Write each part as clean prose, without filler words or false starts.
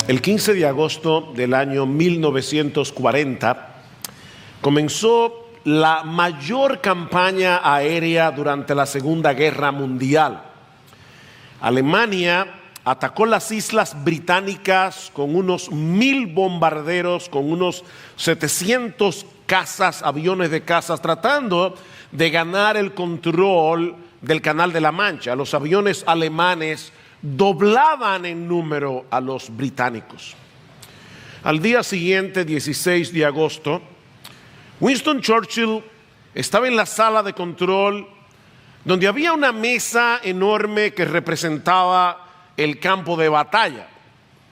El 15 de agosto del año 1940 comenzó la mayor campaña aérea durante la Segunda Guerra Mundial. Alemania atacó las islas británicas con unos 1000 bombarderos, con unos 700 aviones de cazas, tratando de ganar el control del Canal de la Mancha. Los aviones alemanes doblaban en número a los británicos. Al día siguiente, 16 de agosto, Winston Churchill estaba en la sala de control, donde había una mesa enorme que representaba el campo de batalla.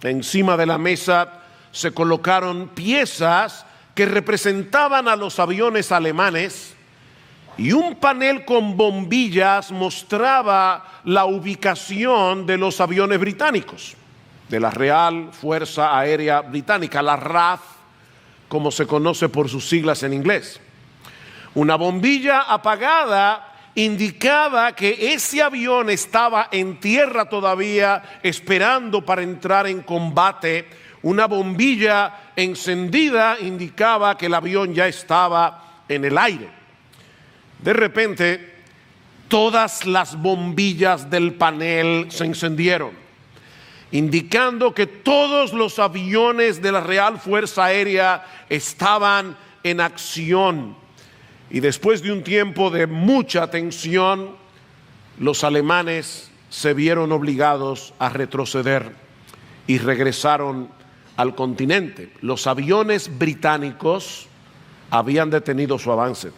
Encima de la mesa se colocaron piezas que representaban a los aviones alemanes, y un panel con bombillas mostraba la ubicación de los aviones británicos, de la Real Fuerza Aérea Británica, la RAF, como se conoce por sus siglas en inglés. Una bombilla apagada indicaba que ese avión estaba en tierra todavía, esperando para entrar en combate. Una bombilla encendida indicaba que el avión ya estaba en el aire. De repente, todas las bombillas del panel se encendieron, indicando que todos los aviones de la Real Fuerza Aérea estaban en acción. Y después de un tiempo de mucha tensión, los alemanes se vieron obligados a retroceder y regresaron al continente. Los aviones británicos habían detenido su avance.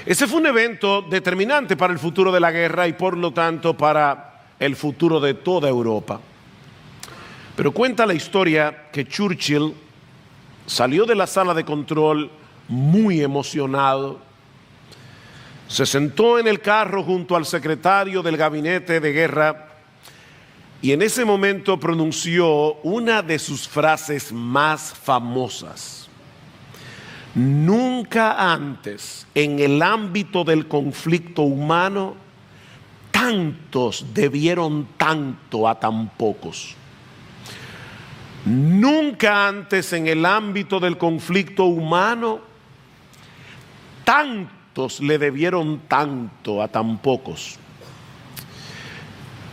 Ese fue un evento determinante para el futuro de la guerra y por lo tanto para el futuro de toda Europa. Pero cuenta la historia que Churchill salió de la sala de control muy emocionado. Se sentó en el carro junto al secretario del gabinete de guerra y en ese momento pronunció una de sus frases más famosas. Nunca antes en el ámbito del conflicto humano tantos debieron tanto a tan pocos. Nunca antes en el ámbito del conflicto humano tantos le debieron tanto a tan pocos.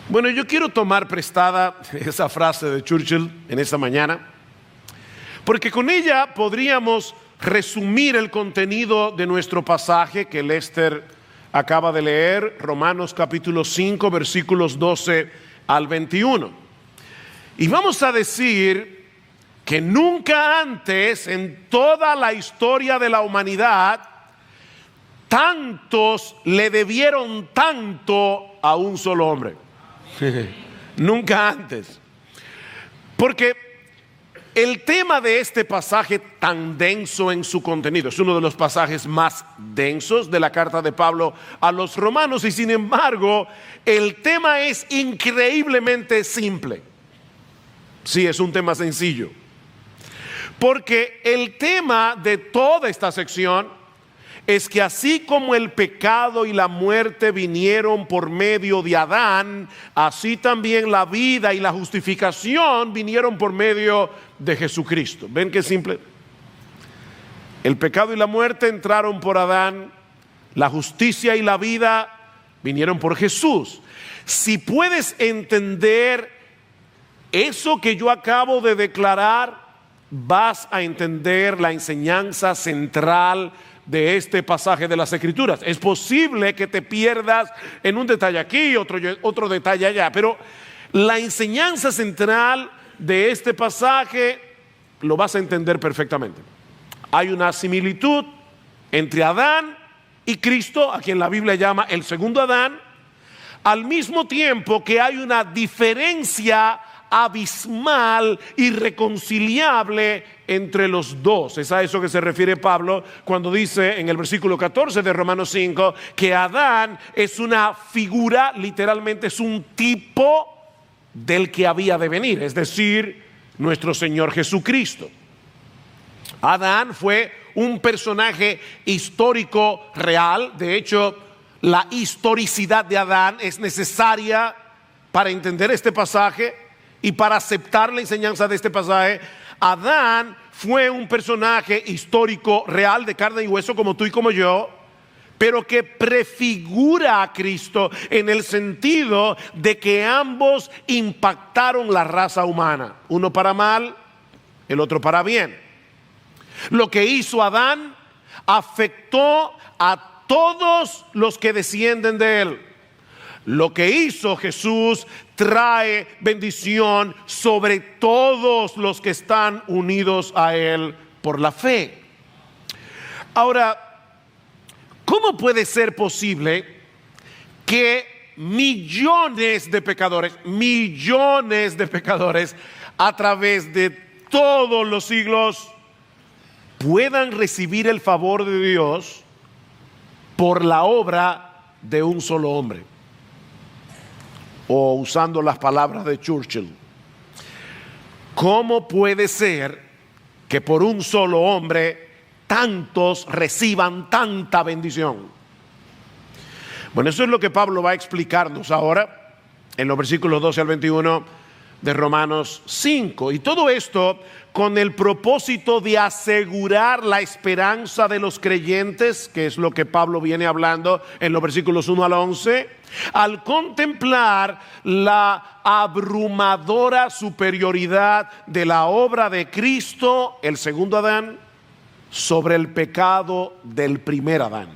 Bueno, yo quiero tomar prestada esa frase de Churchill en esta mañana, porque con ella podríamos resumir el contenido de nuestro pasaje que Lester acaba de leer, Romanos capítulo 5, versículos 12 al 21. Y vamos a decir que nunca antes en toda la historia de la humanidad tantos le debieron tanto a un solo hombre. Nunca antes. Porque el tema de este pasaje tan denso en su contenido es uno de los pasajes más densos de la carta de Pablo a los romanos, y sin embargo el tema es increíblemente simple. Sí, es un tema sencillo, porque el tema de toda esta sección es que así como el pecado y la muerte vinieron por medio de Adán, así también la vida y la justificación vinieron por medio de Jesucristo. ¿Ven qué simple? El pecado y la muerte entraron por Adán, la justicia y la vida vinieron por Jesús. Si puedes entender eso que yo acabo de declarar, vas a entender la enseñanza central de este pasaje de las Escrituras. Es posible que te pierdas en un detalle aquí, otro detalle allá, pero la enseñanza central de este pasaje lo vas a entender perfectamente. Hay una similitud entre Adán y Cristo, a quien la Biblia llama el segundo Adán, al mismo tiempo que hay una diferencia abismal, irreconciliable entre los dos. Es a eso que se refiere Pablo cuando dice en el versículo 14 de Romanos 5 que Adán es una figura, literalmente es un tipo del que había de venir, es decir, nuestro Señor Jesucristo. Adán fue un personaje histórico real. De hecho, la historicidad de Adán es necesaria para entender este pasaje. Y para aceptar la enseñanza de este pasaje, Adán fue un personaje histórico real de carne y hueso como tú y como yo, pero que prefigura a Cristo en el sentido de que ambos impactaron la raza humana, uno para mal, el otro para bien. Lo que hizo Adán afectó a todos los que descienden de él. Lo que hizo Jesús trae bendición sobre todos los que están unidos a él por la fe. Ahora, ¿cómo puede ser posible que millones de pecadores a través de todos los siglos puedan recibir el favor de Dios por la obra de un solo hombre? O usando las palabras de Churchill, ¿cómo puede ser que por un solo hombre tantos reciban tanta bendición? Bueno, eso es lo que Pablo va a explicarnos ahora en los versículos 12 al 21 de Romanos 5. Y todo esto con el propósito de asegurar la esperanza de los creyentes, que es lo que Pablo viene hablando en los versículos 1 al 11, al contemplar la abrumadora superioridad de la obra de Cristo, el segundo Adán, sobre el pecado del primer Adán.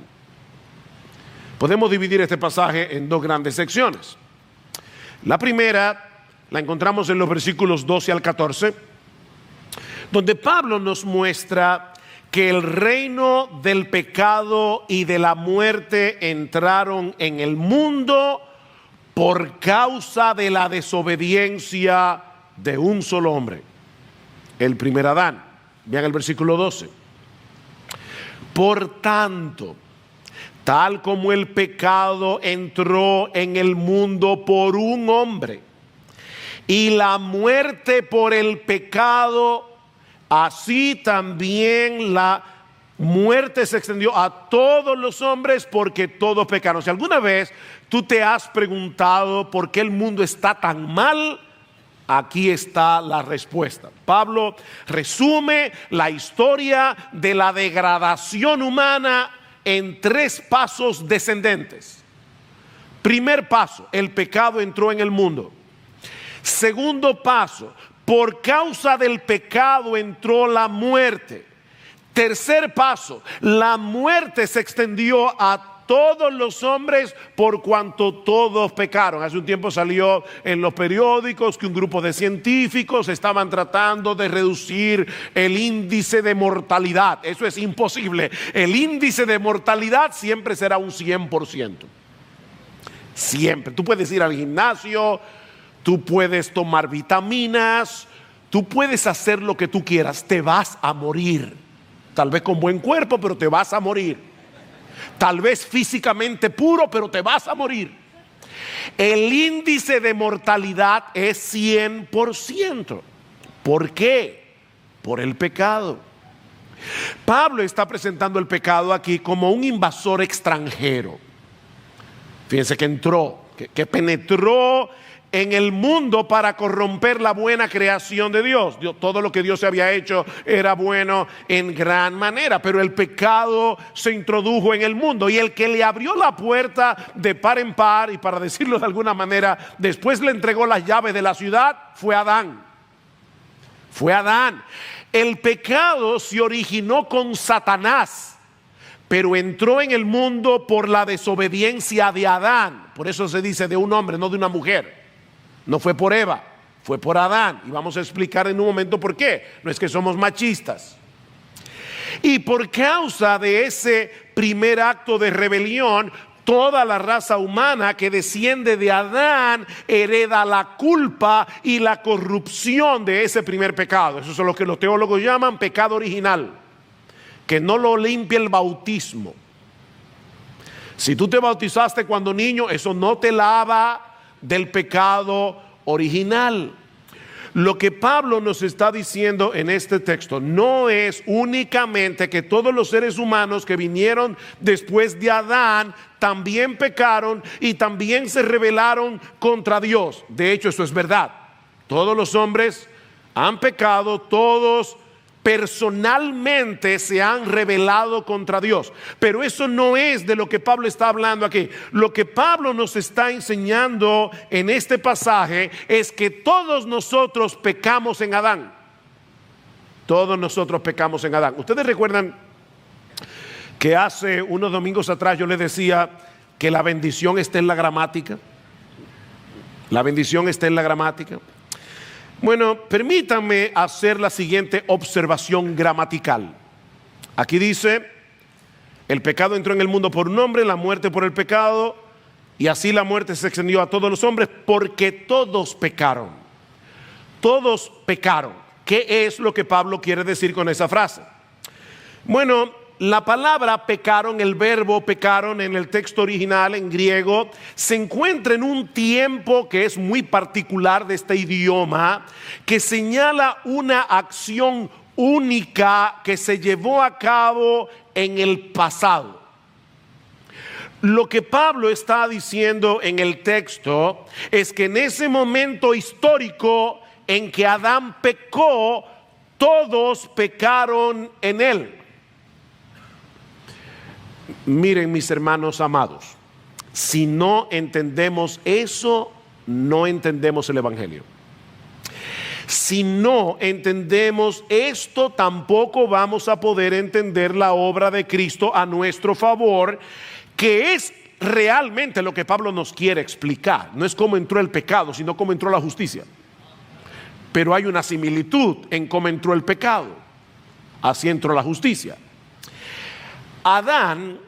Podemos dividir este pasaje en dos grandes secciones. La primera la encontramos en los versículos 12 al 14, donde Pablo nos muestra que el reino del pecado y de la muerte entraron en el mundo por causa de la desobediencia de un solo hombre, el primer Adán. Vean el versículo 12. Por tanto, tal como el pecado entró en el mundo por un hombre, y la muerte por el pecado, así también la muerte se extendió a todos los hombres porque todos pecaron. Si alguna vez tú te has preguntado por qué el mundo está tan mal, aquí está la respuesta. Pablo resume la historia de la degradación humana en 3 pasos descendentes. Primer paso, el pecado entró en el mundo. Segundo paso, por causa del pecado entró la muerte. Tercer paso, la muerte se extendió a todos los hombres por cuanto todos pecaron. Hace un tiempo salió en los periódicos que un grupo de científicos estaban tratando de reducir el índice de mortalidad. Eso es imposible. El índice de mortalidad siempre será un 100%. Siempre. Tú puedes ir al gimnasio, tú puedes tomar vitaminas, tú puedes hacer lo que tú quieras, te vas a morir. Tal vez con buen cuerpo, pero te vas a morir. Tal vez físicamente puro, pero te vas a morir. El índice de mortalidad es 100%. ¿Por qué? Por el pecado. Pablo está presentando el pecado aquí como un invasor extranjero. Fíjense que entró, que penetró en el mundo para corromper la buena creación de Dios. Todo lo que Dios había hecho era bueno en gran manera, pero el pecado se introdujo en el mundo, y el que le abrió la puerta de par en par, y para decirlo de alguna manera, después le entregó las llaves de la ciudad, fue Adán. Fue Adán. El pecado se originó con Satanás, pero entró en el mundo por la desobediencia de Adán. Por eso se dice de un hombre, no de una mujer. No fue por Eva, fue por Adán. Y vamos a explicar en un momento por qué. No es que somos machistas. Y por causa de ese primer acto de rebelión, toda la raza humana que desciende de Adán hereda la culpa y la corrupción de ese primer pecado. Eso es lo que los teólogos llaman pecado original, que no lo limpia el bautismo. Si tú te bautizaste cuando niño, eso no te lava del pecado original. Lo que Pablo nos está diciendo en este texto no es únicamente que todos los seres humanos que vinieron después de Adán también pecaron y también se rebelaron contra Dios. De hecho, eso es verdad. Todos los hombres han pecado, todos personalmente se han rebelado contra Dios. Pero eso no es de lo que Pablo está hablando aquí. Lo que Pablo nos está enseñando en este pasaje es que todos nosotros pecamos en Adán. Todos nosotros pecamos en Adán. Ustedes recuerdan que hace unos domingos atrás yo les decía que la bendición está en la gramática. La bendición está en la gramática. Bueno, permítanme hacer la siguiente observación gramatical. Aquí dice: el pecado entró en el mundo por un hombre, la muerte por el pecado, y así la muerte se extendió a todos los hombres porque todos pecaron. Todos pecaron. ¿Qué es lo que Pablo quiere decir con esa frase? Bueno, la palabra pecaron, el verbo pecaron en el texto original en griego, se encuentra en un tiempo que es muy particular de este idioma, que señala una acción única que se llevó a cabo en el pasado. Lo que Pablo está diciendo en el texto es que en ese momento histórico en que Adán pecó, todos pecaron en él. Miren, mis hermanos amados, si no entendemos eso, no entendemos el Evangelio. Si no entendemos esto, tampoco vamos a poder entender la obra de Cristo a nuestro favor, que es realmente lo que Pablo nos quiere explicar. No es cómo entró el pecado, sino cómo entró la justicia. Pero hay una similitud en cómo entró el pecado. Así entró la justicia. Adán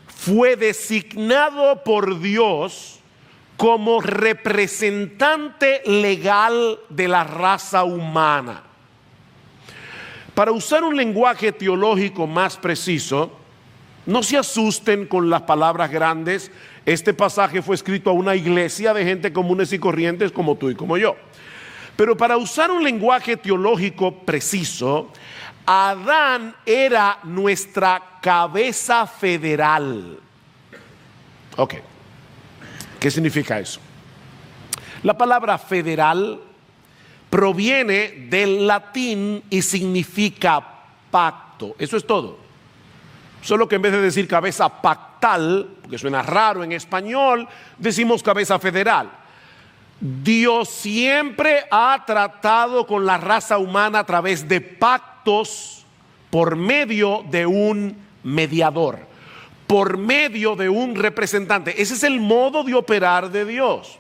fue designado por Dios como representante legal de la raza humana. Para usar un lenguaje teológico más preciso, no se asusten con las palabras grandes. Este pasaje fue escrito a una iglesia de gente comunes y corrientes como tú y como yo. Pero para usar un lenguaje teológico preciso, Adán era nuestra cabeza federal. Ok, ¿qué significa eso? La palabra federal proviene del latín y significa pacto. Eso es todo. Solo que en vez de decir cabeza pactal, porque suena raro en español, decimos cabeza federal. Dios siempre ha tratado con la raza humana a través de pactos por medio de un mediador, por medio de un representante. Ese es el modo de operar de Dios.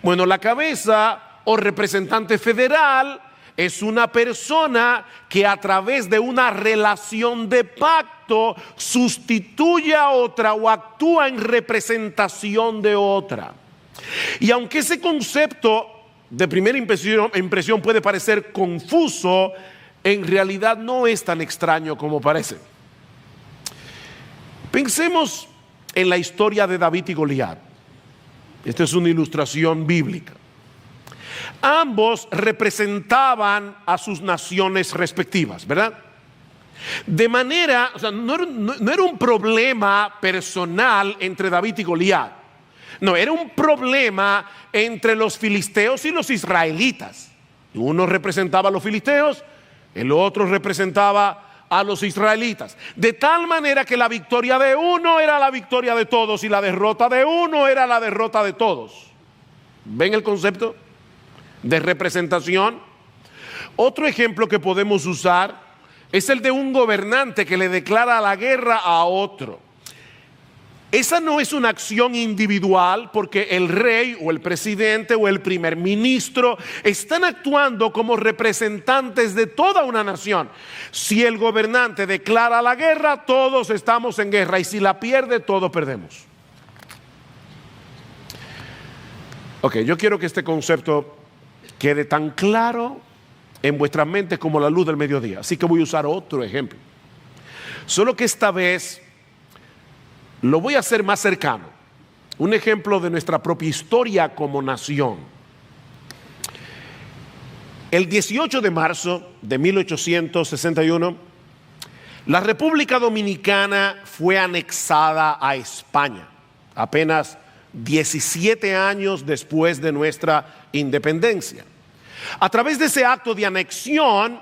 Bueno, la cabeza o representante federal es una persona que a través de una relación de pacto sustituye a otra o actúa en representación de otra. Y aunque ese concepto de primera impresión puede parecer confuso, en realidad no es tan extraño como parece. Pensemos en la historia de David y Goliat. Esta es una ilustración bíblica. Ambos representaban a sus naciones respectivas, ¿verdad? De manera, o sea, no era un problema personal entre David y Goliat. No, era un problema entre los filisteos y los israelitas. Uno representaba a los filisteos, el otro representaba a los israelitas. De tal manera que la victoria de uno era la victoria de todos y la derrota de uno era la derrota de todos. ¿Ven el concepto de representación? Otro ejemplo que podemos usar es el de un gobernante que le declara la guerra a otro. Esa no es una acción individual porque el rey o el presidente o el primer ministro están actuando como representantes de toda una nación. Si el gobernante declara la guerra, todos estamos en guerra, y si la pierde, todos perdemos. Ok, yo quiero que este concepto quede tan claro en vuestra mente como la luz del mediodía. Así que voy a usar otro ejemplo. Solo que esta vez lo voy a hacer más cercano. Un ejemplo de nuestra propia historia como nación. El 18 de marzo de 1861, la República Dominicana fue anexada a España, apenas 17 años después de nuestra independencia. A través de ese acto de anexión,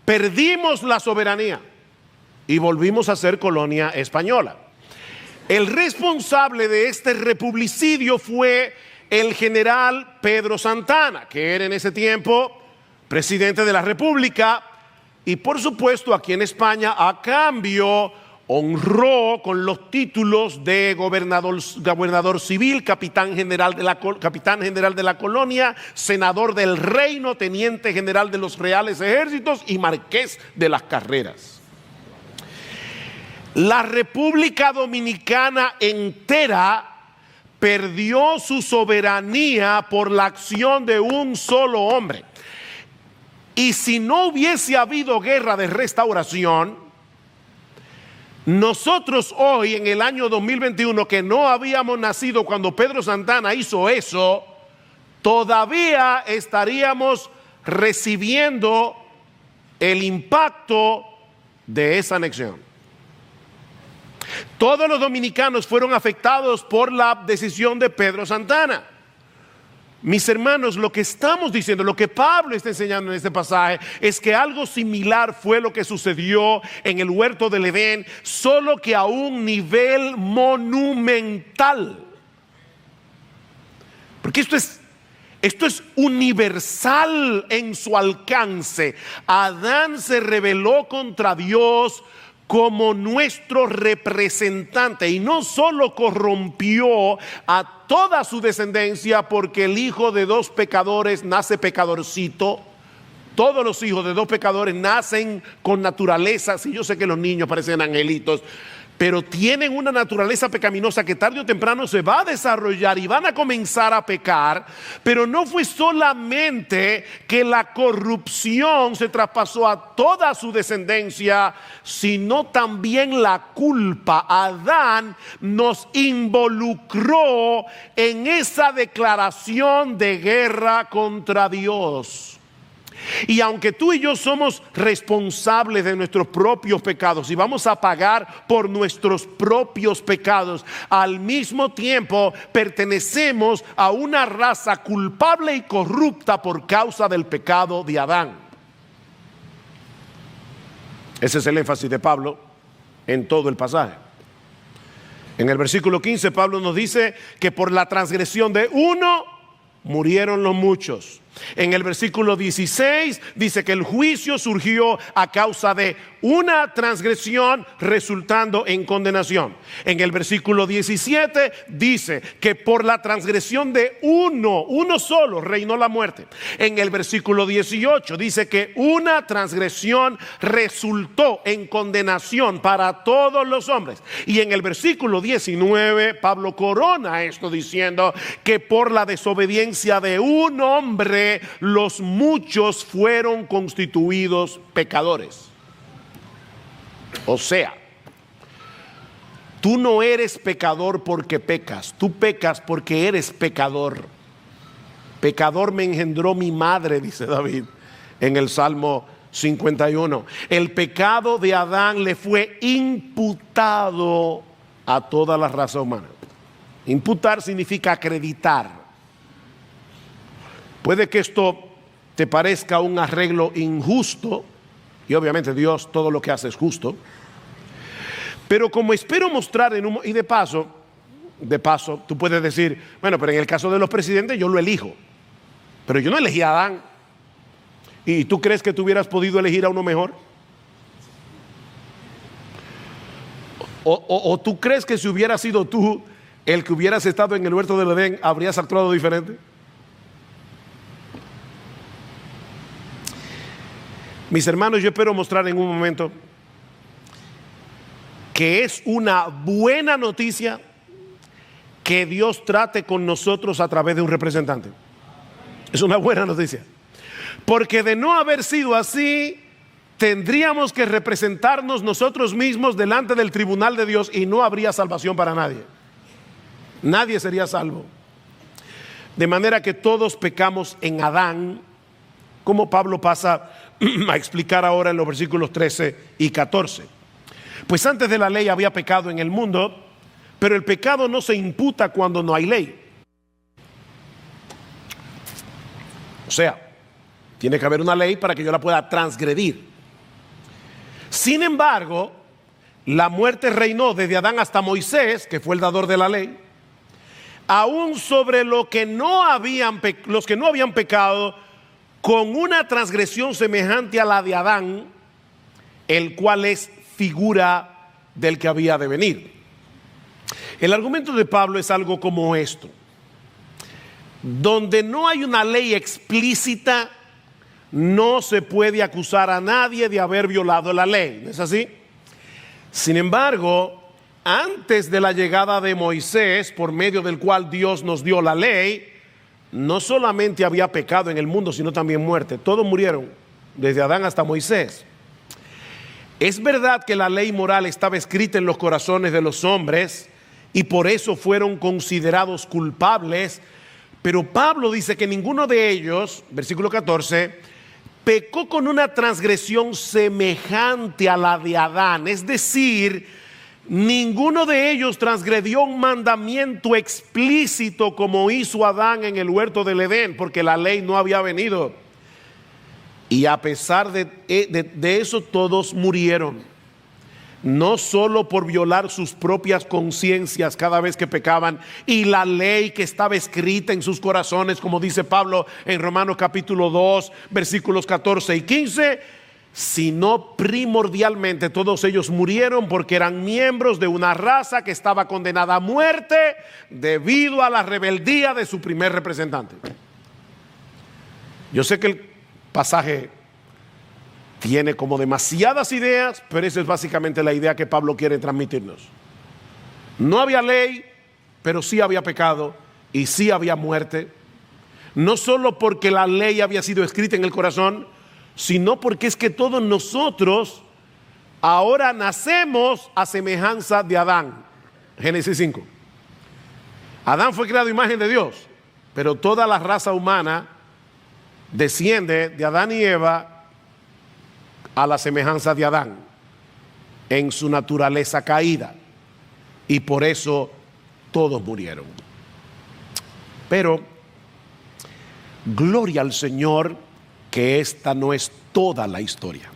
perdimos la soberanía y volvimos a ser colonia española. El responsable de este republicidio fue el general Pedro Santana, que era en ese tiempo presidente de la República, y por supuesto aquí en España a cambio honró con los títulos de gobernador civil, capitán general de la colonia, senador del reino, teniente general de los reales ejércitos y marqués de las Carreras. La República Dominicana entera perdió su soberanía por la acción de un solo hombre. Y si no hubiese habido guerra de restauración, nosotros hoy en el año 2021, que no habíamos nacido cuando Pedro Santana hizo eso, todavía estaríamos recibiendo el impacto de esa anexión. Todos los dominicanos fueron afectados por la decisión de Pedro Santana. Mis hermanos, lo que estamos diciendo, lo que Pablo está enseñando en este pasaje, es que algo similar fue lo que sucedió en el huerto del Edén, solo que a un nivel monumental. Porque esto es universal en su alcance. Adán se rebeló contra Dios como nuestro representante, y no solo corrompió a toda su descendencia, porque el hijo de dos pecadores nace pecadorcito. Todos los hijos de dos pecadores nacen con naturalezas, y yo sé que los niños parecen angelitos, pero tienen una naturaleza pecaminosa que tarde o temprano se va a desarrollar y van a comenzar a pecar. Pero no fue solamente que la corrupción se traspasó a toda su descendencia, sino también la culpa. Adán nos involucró en esa declaración de guerra contra Dios. Y aunque tú y yo somos responsables de nuestros propios pecados y vamos a pagar por nuestros propios pecados, al mismo tiempo pertenecemos a una raza culpable y corrupta por causa del pecado de Adán. Ese es el énfasis de Pablo en todo el pasaje. En el versículo 15 Pablo nos dice que por la transgresión de uno murieron los muchos. En el versículo 16 dice que el juicio surgió a causa de una transgresión, resultando en condenación. En el versículo 17 dice que por la transgresión de uno solo reinó la muerte. En el versículo 18 dice que una transgresión resultó en condenación para todos los hombres. Y en el versículo 19 Pablo corona esto diciendo que por la desobediencia de un hombre los muchos fueron constituidos pecadores. O sea, tú no eres pecador porque pecas, tú pecas porque eres pecador. Pecador me engendró mi madre, dice David en el Salmo 51. El pecado de Adán le fue imputado a toda la raza humana. Imputar significa acreditar. Puede que esto te parezca un arreglo injusto, y obviamente Dios todo lo que hace es justo, pero como espero mostrar y de paso tú puedes decir, bueno, pero en el caso de los presidentes yo lo elijo, pero yo no elegí a Adán. ¿Y tú crees que tú hubieras podido elegir a uno mejor? ¿O tú crees que si hubiera sido tú el que hubieras estado en el huerto del Edén, habrías actuado diferente? Mis hermanos, yo espero mostrar en un momento que es una buena noticia que Dios trate con nosotros a través de un representante. Es una buena noticia. Porque de no haber sido así, tendríamos que representarnos nosotros mismos delante del tribunal de Dios y no habría salvación para nadie. Nadie sería salvo. De manera que todos pecamos en Adán, como Pablo pasa a explicar ahora en los versículos 13 y 14. Pues antes de la ley había pecado en el mundo, pero el pecado no se imputa cuando no hay ley. O sea, Tiene que haber una ley para que yo la pueda transgredir. Sin embargo, la muerte reinó desde Adán hasta Moisés, que fue el dador de la ley, aún sobre los que no habían pecado, con una transgresión semejante a la de Adán, el cual es figura del que había de venir. El argumento de Pablo es algo como esto: donde no hay una ley explícita, no se puede acusar a nadie de haber violado la ley, ¿no es así? Sin embargo, antes de la llegada de Moisés, por medio del cual Dios nos dio la ley, no solamente había pecado en el mundo, sino también muerte. Todos murieron, desde Adán hasta Moisés. Es verdad que la ley moral estaba escrita en los corazones de los hombres y por eso fueron considerados culpables, pero Pablo dice que ninguno de ellos, versículo 14, pecó con una transgresión semejante a la de Adán. Es decir, ninguno de ellos transgredió un mandamiento explícito como hizo Adán en el huerto del Edén, porque la ley no había venido. Y a pesar de eso, todos murieron. No solo por violar sus propias conciencias cada vez que pecaban, y la ley que estaba escrita en sus corazones, como dice Pablo en Romanos capítulo 2, versículos 14 y 15, sino primordialmente todos ellos murieron porque eran miembros de una raza que estaba condenada a muerte debido a la rebeldía de su primer representante. Yo sé que el pasaje tiene como demasiadas ideas, pero esa es básicamente la idea que Pablo quiere transmitirnos. No había ley, pero sí había pecado y sí había muerte. No solo porque la ley había sido escrita en el corazón, sino porque es que todos nosotros ahora nacemos a semejanza de Adán. Génesis 5. Adán fue creado a imagen de Dios, pero toda la raza humana desciende de Adán y Eva a la semejanza de Adán en su naturaleza caída, y por eso todos murieron. Pero gloria al Señor que esta no es toda la historia.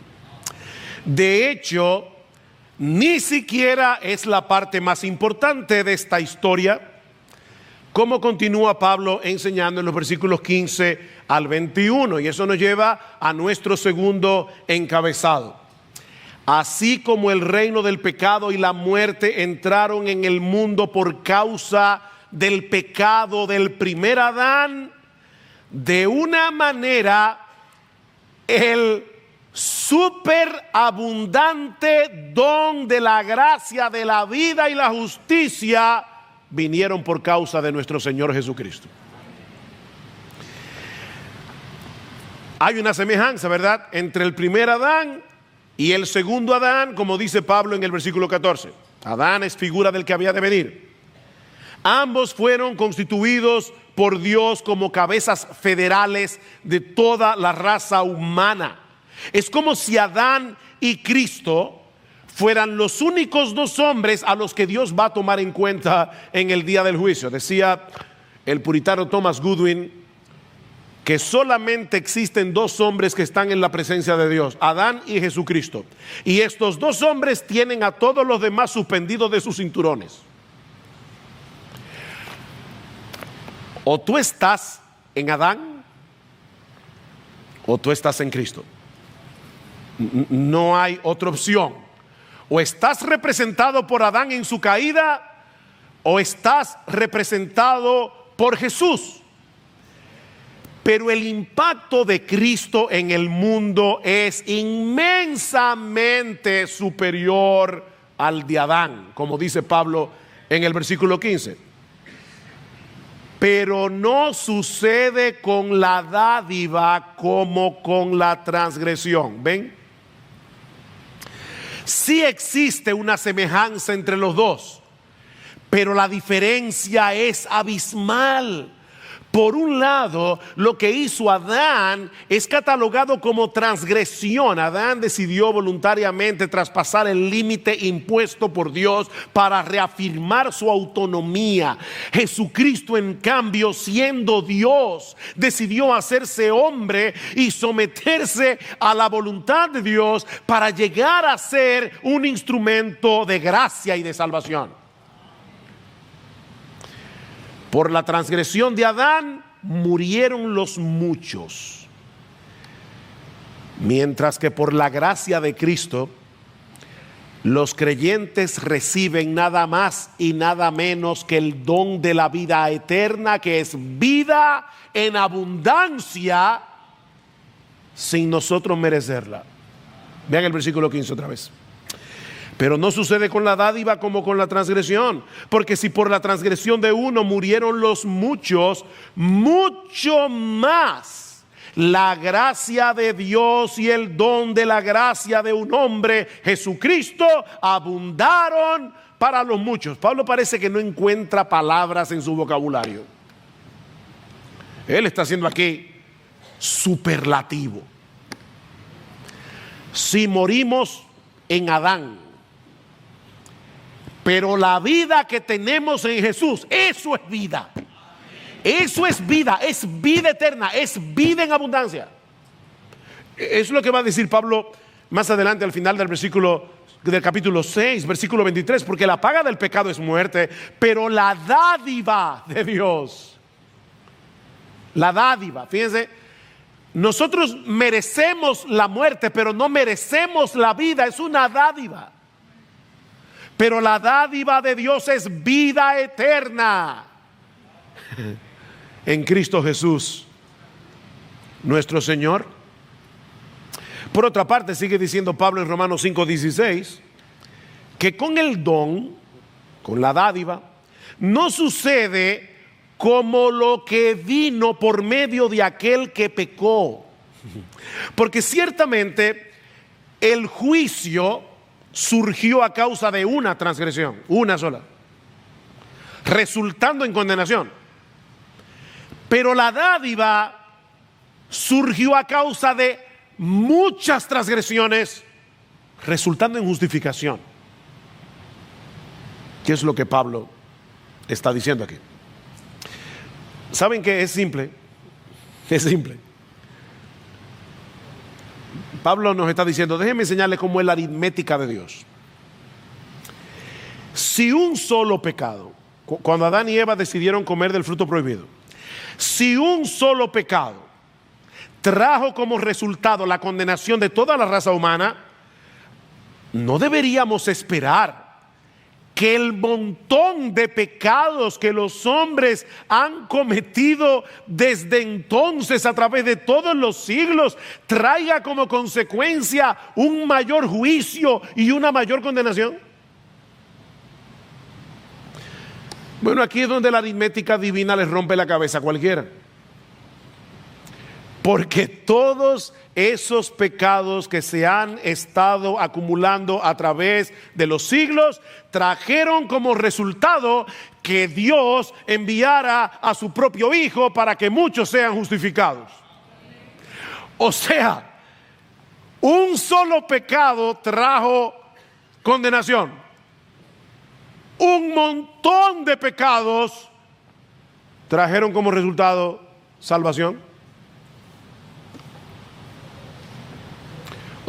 De hecho, ni siquiera es la parte más importante de esta historia, como continúa Pablo enseñando en los versículos 15 al 21, y eso nos lleva a nuestro segundo encabezado. Así como el reino del pecado y la muerte entraron en el mundo por causa del pecado del primer Adán, de una manera el superabundante don de la gracia, de la vida y la justicia vinieron por causa de nuestro Señor Jesucristo. Hay una semejanza, ¿verdad?, entre el primer Adán y el segundo Adán, como dice Pablo en el versículo 14. Adán es figura del que había de venir. Ambos fueron constituidos por Dios como cabezas federales de toda la raza humana. Es como si Adán y Cristo fueran los únicos dos hombres a los que Dios va a tomar en cuenta en el día del juicio. Decía el puritano Thomas Goodwin que solamente existen dos hombres que están en la presencia de Dios: Adán y Jesucristo. Y estos dos hombres tienen a todos los demás suspendidos de sus cinturones. O tú estás en Adán o tú estás en Cristo. No hay otra opción. O estás representado por Adán en su caída, o estás representado por Jesús. Pero el impacto de Cristo en el mundo es inmensamente superior al de Adán, como dice Pablo en el versículo 15. Pero no sucede con la dádiva como con la transgresión. ¿Ven? Sí existe una semejanza entre los dos, pero la diferencia es abismal. Por un lado, lo que hizo Adán es catalogado como transgresión. Adán decidió voluntariamente traspasar el límite impuesto por Dios para reafirmar su autonomía. Jesucristo, en cambio, siendo Dios, decidió hacerse hombre y someterse a la voluntad de Dios para llegar a ser un instrumento de gracia y de salvación. Por la transgresión de Adán murieron los muchos, mientras que por la gracia de Cristo los creyentes reciben nada más y nada menos que el don de la vida eterna, que es vida en abundancia sin nosotros merecerla. Vean el versículo 15 otra vez. Pero no sucede con la dádiva como con la transgresión, porque si por la transgresión de uno murieron los muchos, mucho más la gracia de Dios y el don de la gracia de un hombre, Jesucristo, abundaron para los muchos. Pablo parece que no encuentra palabras en su vocabulario. Él está haciendo aquí superlativo. Si morimos en Adán, pero la vida que tenemos en Jesús, eso es vida. Eso es vida eterna, es vida en abundancia. Eso es lo que va a decir Pablo más adelante al final del capítulo 6, versículo 23, porque la paga del pecado es muerte, pero la dádiva de Dios, la dádiva, fíjense, nosotros merecemos la muerte, pero no merecemos la vida, es una dádiva. Pero la dádiva de Dios es vida eterna en Cristo Jesús, nuestro Señor. Por otra parte, sigue diciendo Pablo en Romanos 5:16, que con el don, con la dádiva, no sucede como lo que vino por medio de aquel que pecó. Porque ciertamente el juicio surgió a causa de una transgresión, una sola, resultando en condenación. Pero la dádiva surgió a causa de muchas transgresiones, resultando en justificación. ¿Qué es lo que Pablo está diciendo aquí? ¿Saben qué? Es simple. Es simple. Pablo nos está diciendo, déjenme enseñarles cómo es la aritmética de Dios. Si un solo pecado, cuando Adán y Eva decidieron comer del fruto prohibido, si un solo pecado trajo como resultado la condenación de toda la raza humana, no deberíamos esperar que el montón de pecados que los hombres han cometido desde entonces a través de todos los siglos traiga como consecuencia un mayor juicio y una mayor condenación. Bueno, aquí es donde la aritmética divina les rompe la cabeza a cualquiera. Porque todos esos pecados que se han estado acumulando a través de los siglos trajeron como resultado que Dios enviara a su propio Hijo para que muchos sean justificados. O sea, un solo pecado trajo condenación. Un montón de pecados trajeron como resultado salvación.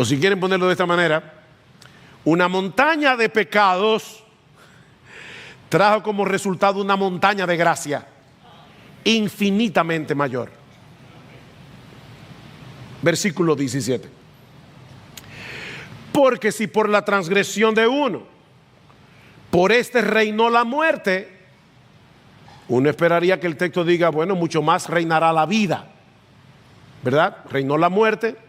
O si quieren ponerlo de esta manera, una montaña de pecados trajo como resultado una montaña de gracia infinitamente mayor. Versículo 17. Porque si por la transgresión de uno, por este reinó la muerte, uno esperaría que el texto diga, bueno, mucho más reinará la vida, ¿verdad? Reinó la muerte,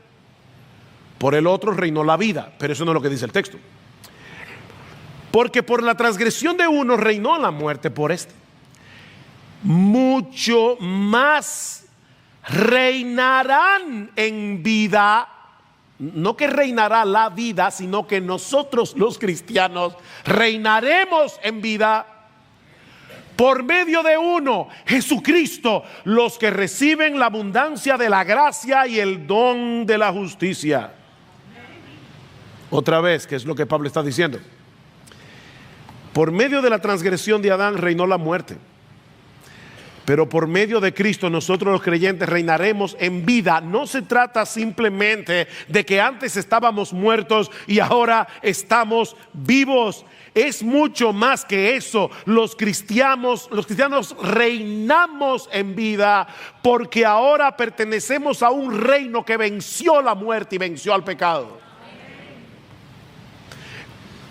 por el otro reinó la vida, pero eso no es lo que dice el texto. Porque por la transgresión de uno reinó la muerte, por este mucho más reinarán en vida. No que reinará la vida, sino que nosotros los cristianos reinaremos en vida Por medio de uno, Jesucristo, los que reciben la abundancia de la gracia y el don de la justicia. Otra vez, ¿qué es lo que Pablo está diciendo? Por medio de la transgresión de Adán reinó la muerte. Pero por medio de Cristo nosotros los creyentes reinaremos en vida. No se trata simplemente de que antes estábamos muertos y ahora estamos vivos. Es mucho más que eso. Los cristianos reinamos en vida porque ahora pertenecemos a un reino que venció la muerte y venció al pecado.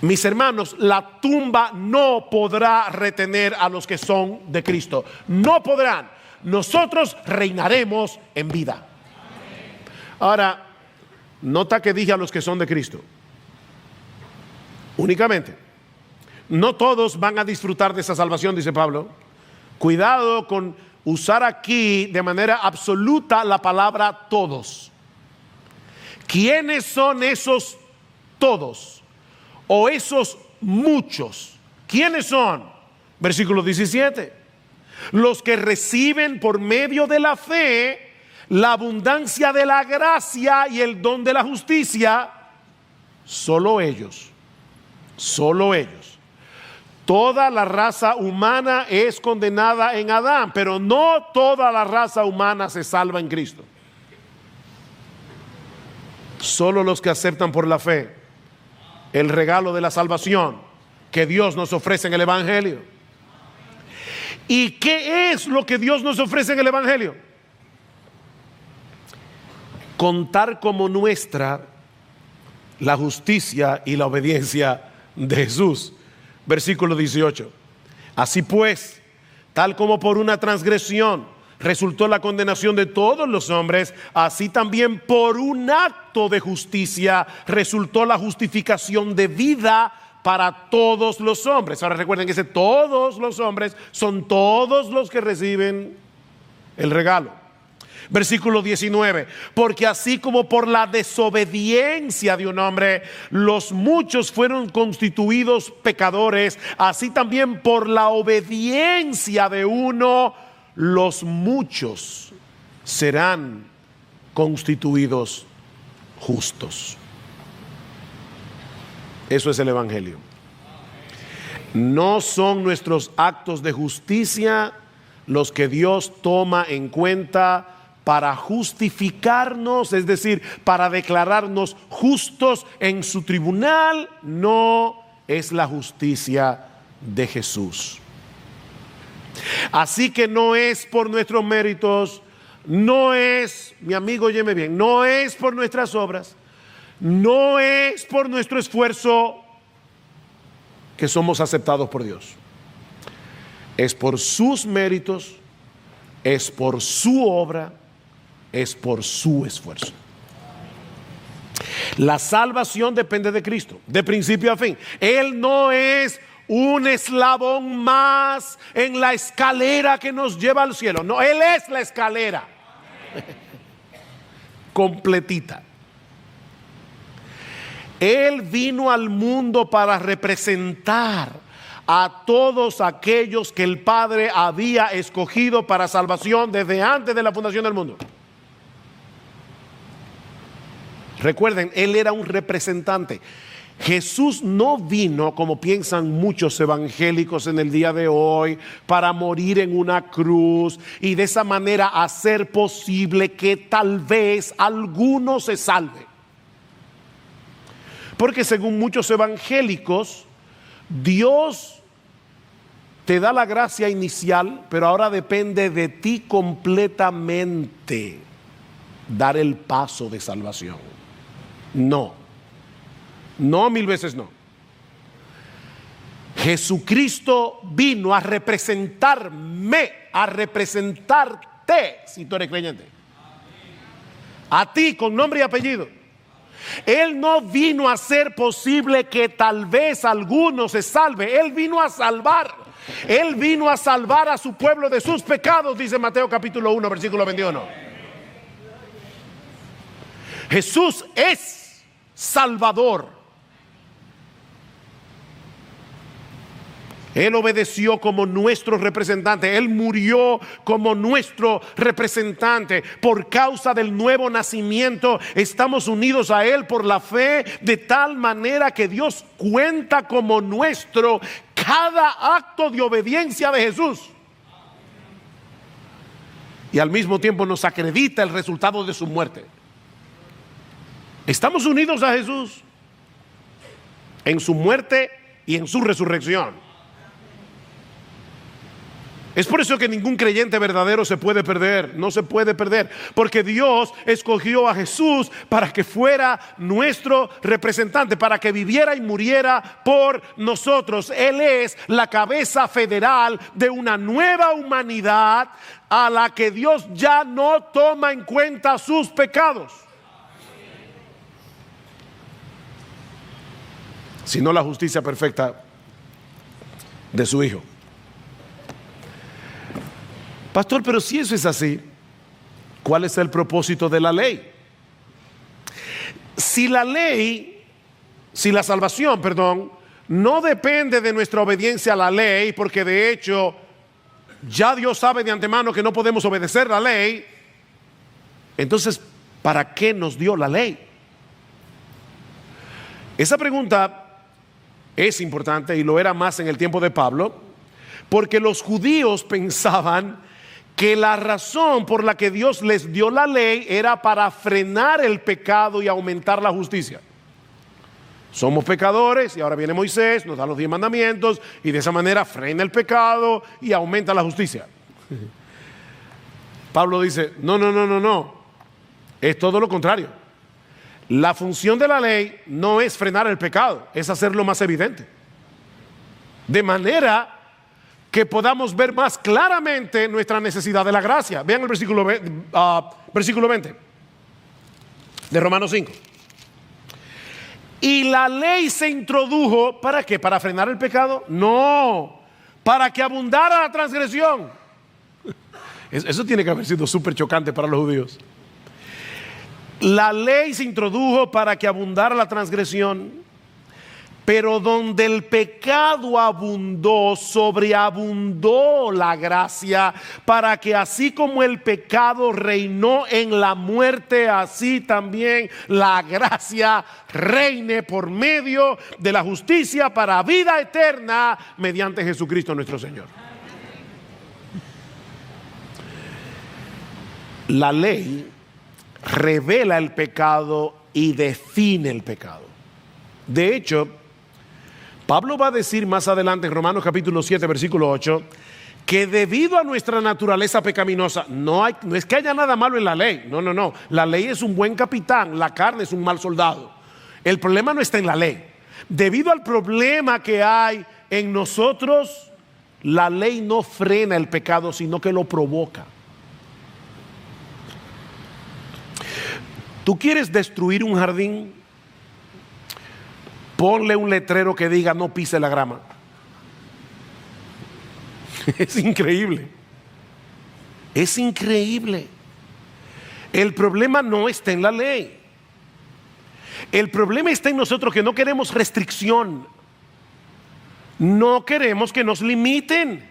Mis hermanos, la tumba no podrá retener a los que son de Cristo. No podrán. Nosotros reinaremos en vida. Ahora, nota que dije a los que son de Cristo. Únicamente. No todos van a disfrutar de esa salvación, dice Pablo. Cuidado con usar aquí de manera absoluta la palabra todos. ¿Quiénes son esos todos? O esos muchos. ¿Quiénes son? Versículo 17. Los que reciben por medio de la fe la abundancia de la gracia y el don de la justicia. Solo ellos. Solo ellos. Toda la raza humana es condenada en Adán, pero no toda la raza humana se salva en Cristo. Solo los que aceptan por la fe el regalo de la salvación que Dios nos ofrece en el Evangelio. ¿Y qué es lo que Dios nos ofrece en el Evangelio? Contar como nuestra la justicia y la obediencia de Jesús. Versículo 18. Así pues, tal como por una transgresión resultó la condenación de todos los hombres, así también por un acto de justicia resultó la justificación de vida para todos los hombres. Ahora recuerden que todos los hombres son todos los que reciben el regalo. Versículo 19, porque así como por la desobediencia de un hombre los muchos fueron constituidos pecadores, así también por la obediencia de uno los muchos serán constituidos justos. Eso es el Evangelio. No son nuestros actos de justicia los que Dios toma en cuenta para justificarnos, es decir, para declararnos justos en su tribunal. No es la justicia de Jesús. Así que no es por nuestros méritos, no es, mi amigo, óyeme bien, no es por nuestras obras, no es por nuestro esfuerzo que somos aceptados por Dios. Es por sus méritos, es por su obra, es por su esfuerzo. La salvación depende de Cristo, de principio a fin. Él no es un eslabón más en la escalera que nos lleva al cielo. No, Él es la escalera completita. Él vino al mundo para representar a todos aquellos que el Padre había escogido para salvación desde antes de la fundación del mundo. Recuerden, Él era un representante. Jesús no vino, como piensan muchos evangélicos en el día de hoy, para morir en una cruz y de esa manera hacer posible que tal vez alguno se salve. Porque según muchos evangélicos, Dios te da la gracia inicial, pero ahora depende de ti completamente dar el paso de salvación. No, mil veces no. Jesucristo vino a representarme, a representarte, si tú eres creyente. A ti con nombre y apellido. Él no vino a hacer posible que tal vez alguno se salve. Él vino a salvar. Él vino a salvar a su pueblo de sus pecados, dice Mateo capítulo 1, versículo 21. Jesús es Salvador. Él obedeció como nuestro representante. Él murió como nuestro representante. Por causa del nuevo nacimiento, estamos unidos a Él por la fe, de tal manera que Dios cuenta como nuestro cada acto de obediencia de Jesús. Y al mismo tiempo nos acredita el resultado de su muerte. Estamos unidos a Jesús en su muerte y en su resurrección. Es por eso que ningún creyente verdadero se puede perder, no se puede perder, porque Dios escogió a Jesús para que fuera nuestro representante, para que viviera y muriera por nosotros. Él es la cabeza federal de una nueva humanidad a la que Dios ya no toma en cuenta sus pecados, sino la justicia perfecta de su Hijo. Pastor, pero si eso es así, ¿cuál es el propósito de la ley? Si la salvación, no depende de nuestra obediencia a la ley, porque de hecho ya Dios sabe de antemano que no podemos obedecer la ley, entonces, ¿para qué nos dio la ley? Esa pregunta es importante y lo era más en el tiempo de Pablo, porque los judíos pensaban que la razón por la que Dios les dio la ley era para frenar el pecado y aumentar la justicia. Somos pecadores y ahora viene Moisés, nos da los 10 mandamientos y de esa manera frena el pecado y aumenta la justicia. Pablo dice, no, es todo lo contrario. La función de la ley no es frenar el pecado, es hacerlo más evidente. De manera que podamos ver más claramente nuestra necesidad de la gracia. Vean el versículo 20 de Romanos 5. Y la ley se introdujo, ¿para qué? ¿Para frenar el pecado? No, para que abundara la transgresión. Eso tiene que haber sido súper chocante para los judíos. La ley se introdujo para que abundara la transgresión. Pero donde el pecado abundó, sobreabundó la gracia, para que así como el pecado reinó en la muerte, así también la gracia reine por medio de la justicia para vida eterna mediante Jesucristo nuestro Señor. La ley revela el pecado y define el pecado. De hecho, Pablo va a decir más adelante en Romanos capítulo 7 versículo 8 que debido a nuestra naturaleza pecaminosa no es que haya nada malo en la ley, no, la ley es un buen capitán, la carne es un mal soldado. El problema no está en la ley. Debido al problema que hay en nosotros, la ley no frena el pecado, sino que lo provoca. ¿Tú quieres destruir un jardín? Ponle un letrero que diga no pise la grama. Es increíble. Es increíble. El problema no está en la ley. El problema está en nosotros, que no queremos restricción. No queremos que nos limiten.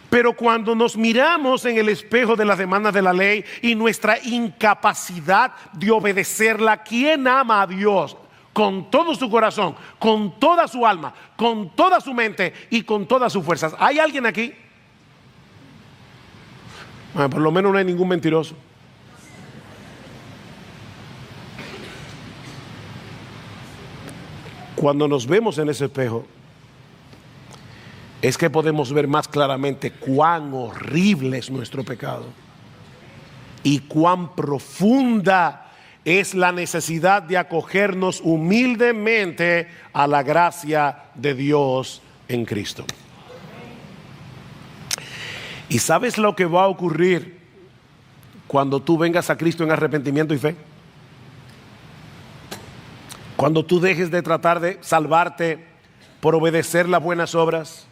Pero cuando nos miramos en el espejo de las demandas de la ley y nuestra incapacidad de obedecerla, ¿quién ama a Dios? Con todo su corazón, con toda su alma, con toda su mente y con todas sus fuerzas. ¿Hay alguien aquí? Bueno, por lo menos no hay ningún mentiroso. Cuando nos vemos en ese espejo, es que podemos ver más claramente cuán horrible es nuestro pecado y cuán profunda es la necesidad de acogernos humildemente a la gracia de Dios en Cristo. ¿Y sabes lo que va a ocurrir cuando tú vengas a Cristo en arrepentimiento y fe? Cuando tú dejes de tratar de salvarte por obedecer las buenas obras,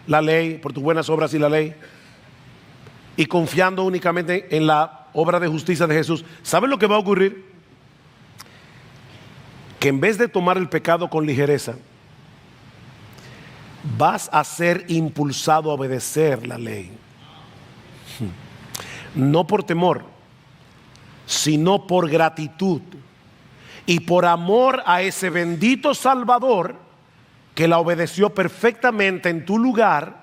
la ley, por tus buenas obras y la ley, y confiando únicamente en la obra de justicia de Jesús, ¿sabes lo que va a ocurrir? Que en vez de tomar el pecado con ligereza, vas a ser impulsado a obedecer la ley. No por temor, sino por gratitud y por amor a ese bendito Salvador que la obedeció perfectamente en tu lugar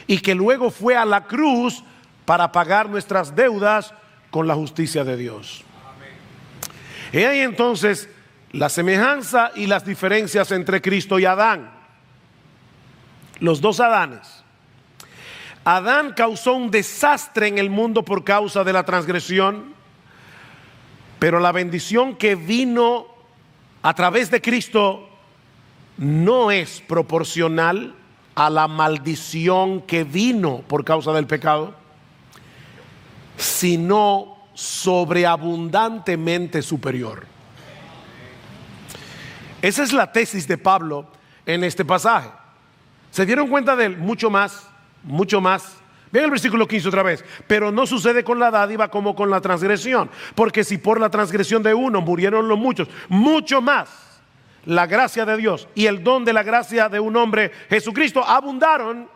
y que luego fue a la cruz para pagar nuestras deudas con la justicia de Dios. Y ahí entonces la semejanza y las diferencias entre Cristo y Adán. Los dos Adanes. Adán causó un desastre en el mundo por causa de la transgresión, pero la bendición que vino a través de Cristo no es proporcional a la maldición que vino por causa del pecado, sino sobreabundantemente superior. Esa es la tesis de Pablo en este pasaje. ¿Se dieron cuenta de él? Mucho más. Vean el versículo 15 otra vez. Pero no sucede con la dádiva como con la transgresión, porque si por la transgresión de uno murieron los muchos, mucho más la gracia de Dios y el don de la gracia de un hombre, Jesucristo, abundaron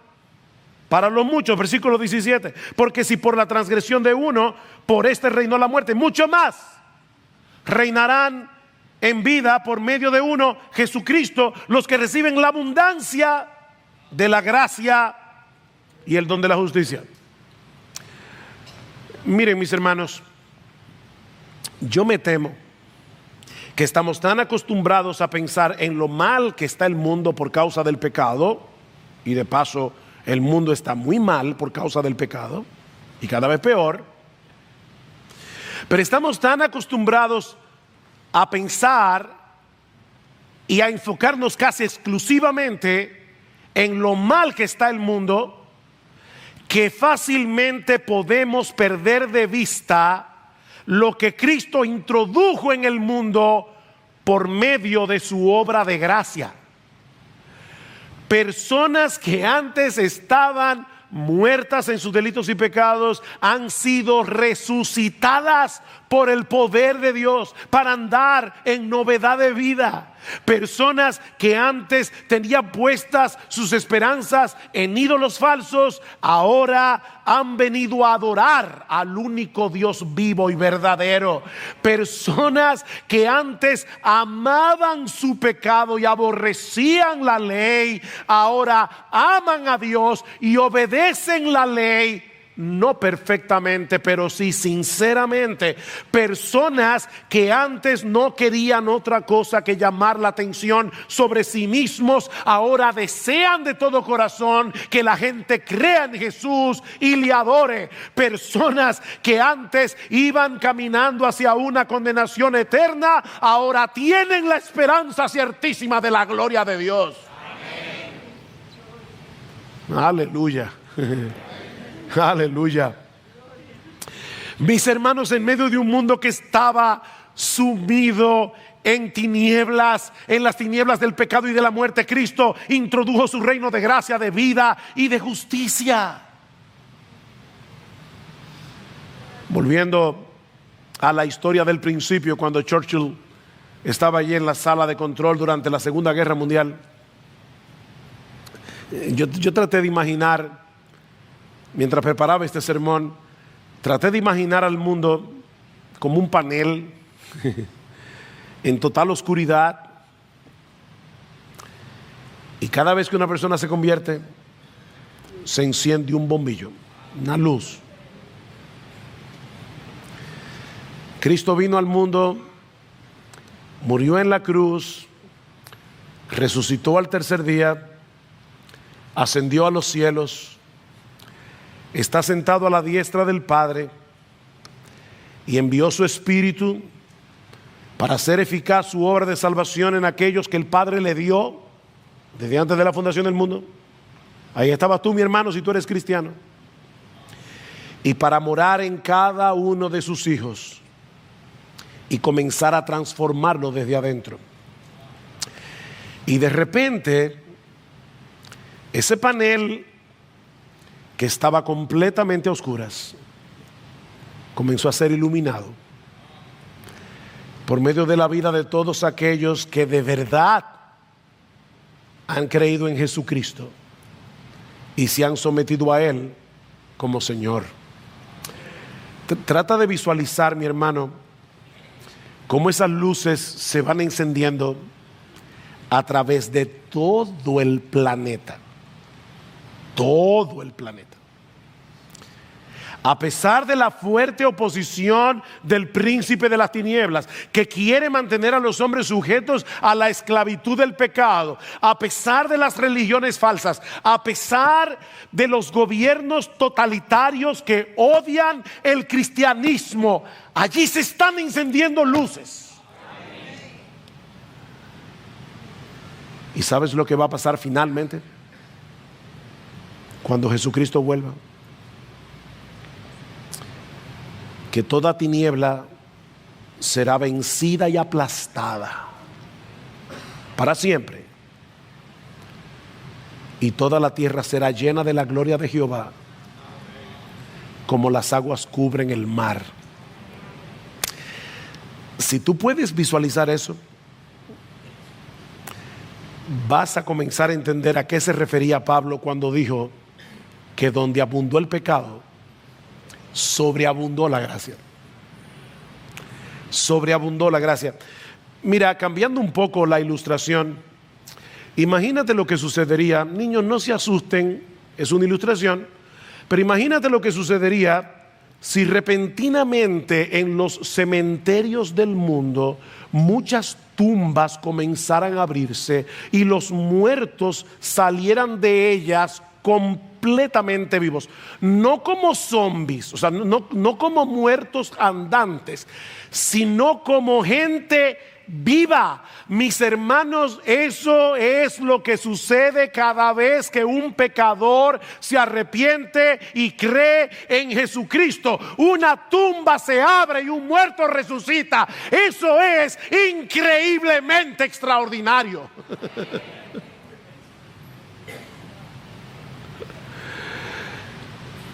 para los muchos. Versículo 17. Porque si por la transgresión de uno, por este reinó la muerte, mucho más reinarán en vida por medio de uno, Jesucristo, los que reciben la abundancia de la gracia y el don de la justicia. Miren, mis hermanos, yo me temo que estamos tan acostumbrados a pensar en lo mal que está el mundo por causa del pecado, y de paso el mundo está muy mal por causa del pecado y cada vez peor, pero estamos tan acostumbrados a pensar y a enfocarnos casi exclusivamente en lo mal que está el mundo, que fácilmente podemos perder de vista lo que Cristo introdujo en el mundo por medio de su obra de gracia. Personas que antes estaban muertas en sus delitos y pecados han sido resucitadas por el poder de Dios para andar en novedad de vida. Personas que antes tenían puestas sus esperanzas en ídolos falsos, ahora han venido a adorar al único Dios vivo y verdadero. Personas que antes amaban su pecado y aborrecían la ley, ahora aman a Dios y obedecen la ley. No perfectamente, pero sí sinceramente. Personas que antes no querían otra cosa que llamar la atención sobre sí mismos, ahora desean de todo corazón que la gente crea en Jesús y le adore. Personas que antes iban caminando hacia una condenación eterna, ahora tienen la esperanza ciertísima de la gloria de Dios. Amén. Aleluya. Aleluya. Mis hermanos, en medio de un mundo que estaba sumido en tinieblas, en las tinieblas del pecado y de la muerte, Cristo introdujo su reino de gracia, de vida y de justicia. Volviendo a la historia del principio, cuando Churchill estaba allí en la sala de control durante la Segunda Guerra Mundial, yo traté de imaginar, mientras preparaba este sermón, traté de imaginar al mundo como un panel en total oscuridad, y cada vez que una persona se convierte, se enciende un bombillo, una luz. Cristo vino al mundo, murió en la cruz, resucitó al tercer día, ascendió a los cielos, está sentado a la diestra del Padre y envió su Espíritu para hacer eficaz su obra de salvación en aquellos que el Padre le dio desde antes de la fundación del mundo. Ahí estabas tú, mi hermano, si tú eres cristiano. Y para morar en cada uno de sus hijos y comenzar a transformarlo desde adentro. Y de repente, ese panel que estaba completamente a oscuras comenzó a ser iluminado por medio de la vida de todos aquellos que de verdad han creído en Jesucristo y se han sometido a Él como Señor. Trata de visualizar, mi hermano, cómo esas luces se van encendiendo a través de todo el planeta. Todo el planeta. A pesar de la fuerte oposición del príncipe de las tinieblas, que quiere mantener a los hombres sujetos a la esclavitud del pecado, a pesar de las religiones falsas, a pesar de los gobiernos totalitarios que odian el cristianismo, allí se están encendiendo luces. ¿Y sabes lo que va a pasar finalmente? Cuando Jesucristo vuelva, que toda tiniebla será vencida y aplastada para siempre, y toda la tierra será llena de la gloria de Jehová, como las aguas cubren el mar. Si tú puedes visualizar eso, vas a comenzar a entender a qué se refería Pablo cuando dijo que donde abundó el pecado, sobreabundó la gracia. Sobreabundó la gracia. Mira, cambiando un poco la ilustración, imagínate lo que sucedería. Niños, no se asusten, es una ilustración, pero imagínate lo que sucedería si repentinamente en los cementerios del mundo muchas tumbas comenzaran a abrirse y los muertos salieran de ellas completamente vivos, no como zombies, o sea, no como muertos andantes, sino como gente viva. Mis hermanos, eso es lo que sucede cada vez que un pecador se arrepiente y cree en Jesucristo. Una tumba se abre y un muerto resucita. Eso es increíblemente extraordinario.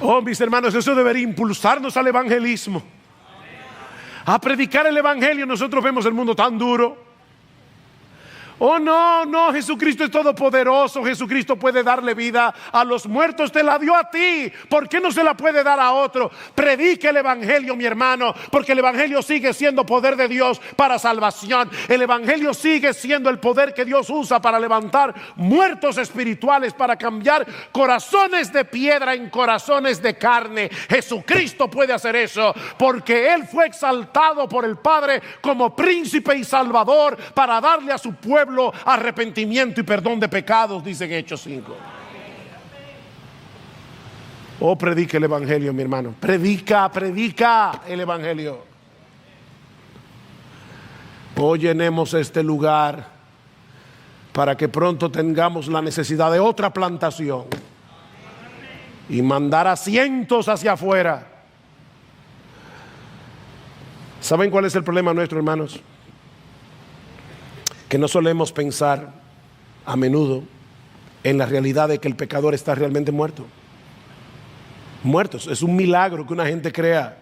Oh, mis hermanos, eso debería impulsarnos al evangelismo, a predicar el evangelio. Nosotros vemos el mundo tan duro. Oh, no, Jesucristo es todopoderoso. Jesucristo puede darle vida a los muertos. Te la dio a ti, ¿por qué no se la puede dar a otro? Predica el evangelio, mi hermano, porque el evangelio sigue siendo poder de Dios para salvación. El evangelio sigue siendo el poder que Dios usa para levantar muertos espirituales, para cambiar corazones de piedra en corazones de carne. Jesucristo puede hacer eso, porque Él fue exaltado por el Padre como príncipe y salvador para darle a su pueblo arrepentimiento y perdón de pecados, dice en Hechos 5. Oh, predica el evangelio, mi hermano. Predica el evangelio. Oh, llenemos este lugar para que pronto tengamos la necesidad de otra plantación y mandar a cientos hacia afuera. ¿Saben cuál es el problema nuestro, hermanos? Que no solemos pensar a menudo en la realidad de que el pecador está realmente muerto. Muertos, es un milagro que una gente crea.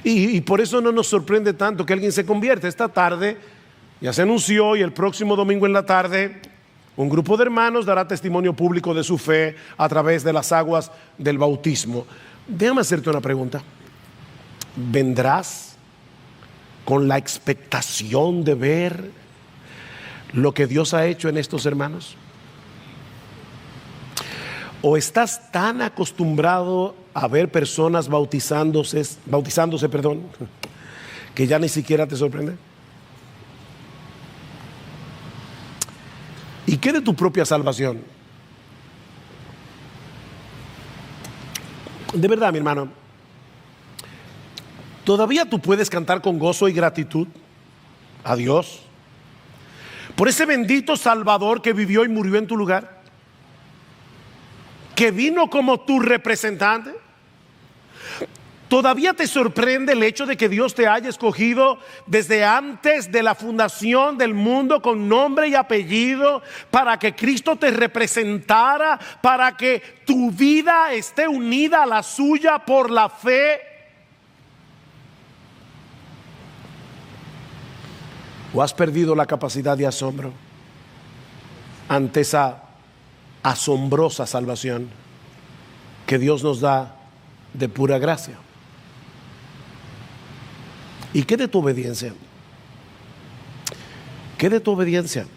Y por eso no nos sorprende tanto que alguien se convierta. Esta tarde ya se anunció, y el próximo domingo en la tarde un grupo de hermanos dará testimonio público de su fe a través de las aguas del bautismo. Déjame hacerte una pregunta. ¿Vendrás con la expectación de ver lo que Dios ha hecho en estos hermanos? ¿O estás tan acostumbrado a ver personas bautizándose, que ya ni siquiera te sorprende? ¿Y qué de tu propia salvación? De verdad, mi hermano, ¿todavía tú puedes cantar con gozo y gratitud a Dios por ese bendito Salvador que vivió y murió en tu lugar, que vino como tu representante? ¿Todavía te sorprende el hecho de que Dios te haya escogido desde antes de la fundación del mundo con nombre y apellido para que Cristo te representara, para que tu vida esté unida a la suya por la fe? ¿O has perdido la capacidad de asombro ante esa asombrosa salvación que Dios nos da de pura gracia. ¿Y qué de tu obediencia? ¿Qué de tu obediencia?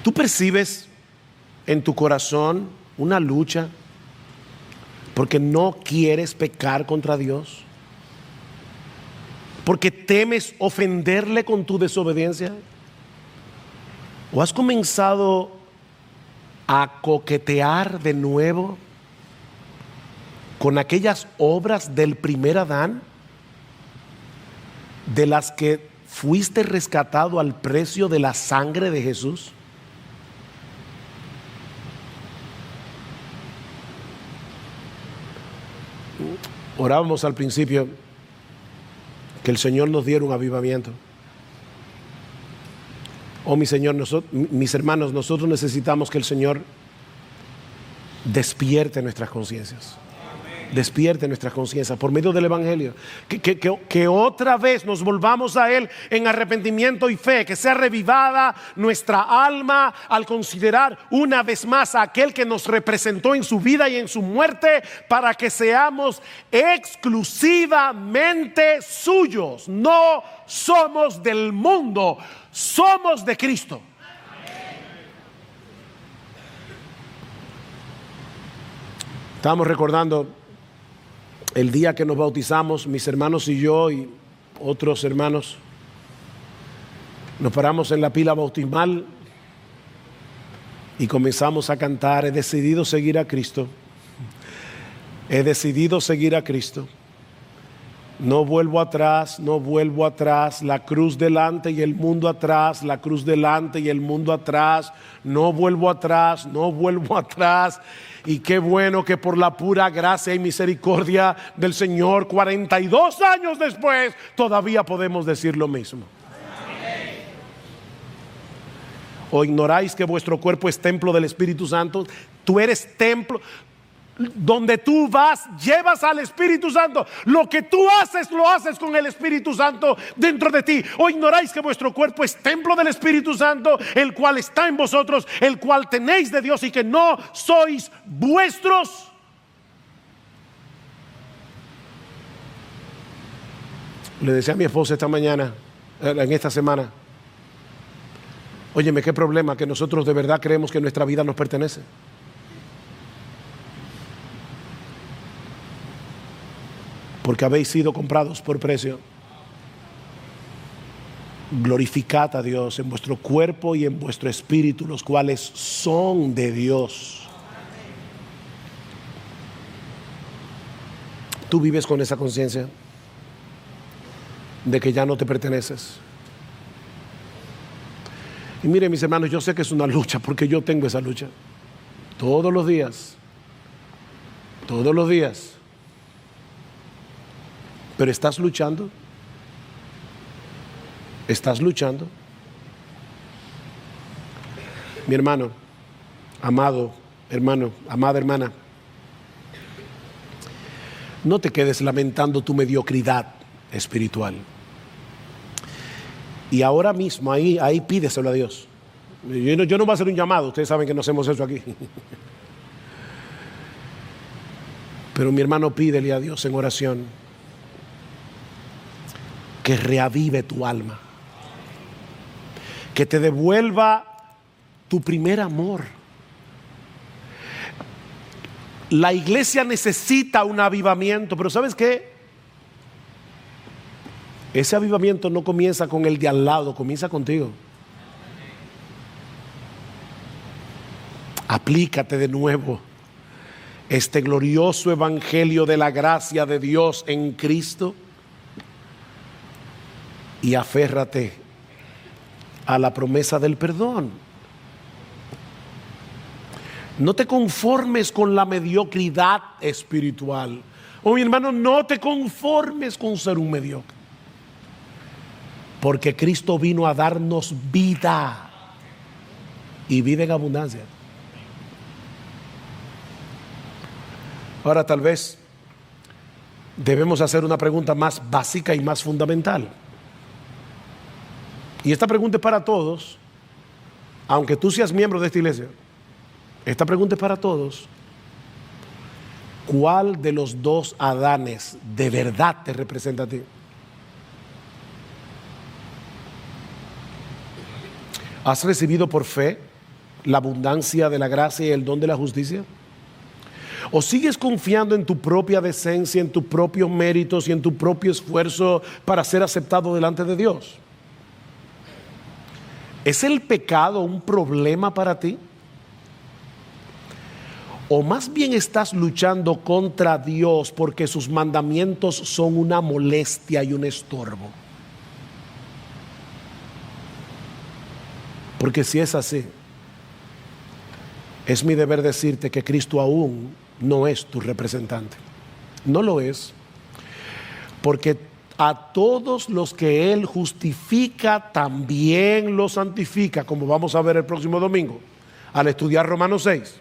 ¿Tú percibes en tu corazón una lucha porque no quieres pecar contra Dios? ¿Porque temes ofenderle con tu desobediencia? ¿O has comenzado a coquetear de nuevo con aquellas obras del primer Adán, de las que fuiste rescatado al precio de la sangre de Jesús? Orábamos al principio que el Señor nos diera un avivamiento. Oh, mi Señor, mis hermanos, nosotros necesitamos que el Señor despierte nuestras conciencias. Despierte nuestras conciencias por medio del Evangelio. Que otra vez nos volvamos a Él en arrepentimiento y fe. Que sea revivada nuestra alma al considerar una vez más a aquel que nos representó en su vida y en su muerte, para que seamos exclusivamente suyos. No somos del mundo, somos de Cristo. Estamos recordando el día que nos bautizamos, mis hermanos y yo y otros hermanos, nos paramos en la pila bautismal y comenzamos a cantar: he decidido seguir a Cristo, he decidido seguir a Cristo, no vuelvo atrás, no vuelvo atrás, la cruz delante y el mundo atrás, la cruz delante y el mundo atrás, no vuelvo atrás, no vuelvo atrás. Y qué bueno que por la pura gracia y misericordia del Señor, 42 años después, todavía podemos decir lo mismo. ¿O ignoráis que vuestro cuerpo es templo del Espíritu Santo? Tú eres templo. Donde tú vas, llevas al Espíritu Santo. Lo que tú haces, lo haces con el Espíritu Santo dentro de ti. ¿O ignoráis que vuestro cuerpo es templo del Espíritu Santo, el cual está en vosotros, el cual tenéis de Dios, y que no sois vuestros? Le decía a mi esposa esta mañana, en esta semana: óyeme, qué problema que nosotros de verdad creemos que nuestra vida nos pertenece. Porque habéis sido comprados por precio. Glorificad a Dios en vuestro cuerpo y en vuestro espíritu, los cuales son de Dios. ¿Tú vives con esa conciencia de que ya no te perteneces? Y miren, mis hermanos, yo sé que es una lucha, porque yo tengo esa lucha todos los días. Todos los días. Pero ¿estás luchando? ¿Estás luchando? Mi hermano, amado hermano, amada hermana, no te quedes lamentando tu mediocridad espiritual. Y ahora mismo, ahí pídeselo a Dios. Yo no voy a hacer un llamado, ustedes saben que no hacemos eso aquí. Pero mi hermano, pídele a Dios en oración que reavive tu alma, que te devuelva tu primer amor. La iglesia necesita un avivamiento, pero ¿sabes qué? Ese avivamiento no comienza con el de al lado, comienza contigo. Aplícate de nuevo este glorioso evangelio de la gracia de Dios en Cristo y aférrate a la promesa del perdón. No te conformes con la mediocridad espiritual. Oh, mi hermano, no te conformes con ser un mediocre, porque Cristo vino a darnos vida, y vida en abundancia. Ahora, tal vez debemos hacer una pregunta más básica y más fundamental. Y esta pregunta es para todos, aunque tú seas miembro de esta iglesia, esta pregunta es para todos. ¿Cuál de los dos Adanes de verdad te representa a ti? ¿Has recibido por fe la abundancia de la gracia y el don de la justicia? ¿O sigues confiando en tu propia decencia, en tus propios méritos y en tu propio esfuerzo para ser aceptado delante de Dios? ¿Es el pecado un problema para ti? ¿O más bien estás luchando contra Dios porque sus mandamientos son una molestia y un estorbo? Porque si es así, es mi deber decirte que Cristo aún no es tu representante. No lo es, porque a todos los que Él justifica, también los santifica, como vamos a ver el próximo domingo, al estudiar Romanos 6.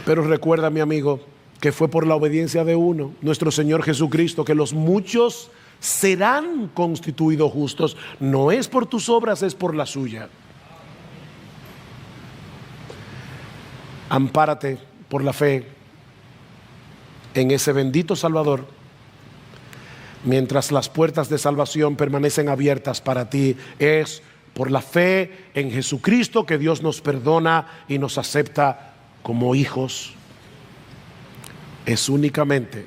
Pero recuerda, mi amigo, que fue por la obediencia de uno, nuestro Señor Jesucristo, que los muchos serán constituidos justos. No es por tus obras, es por la suya. Ampárate por la fe en ese bendito Salvador, mientras las puertas de salvación permanecen abiertas para ti. Es por la fe en Jesucristo que Dios nos perdona y nos acepta como hijos. Es únicamente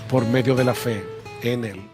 por medio de la fe en Él.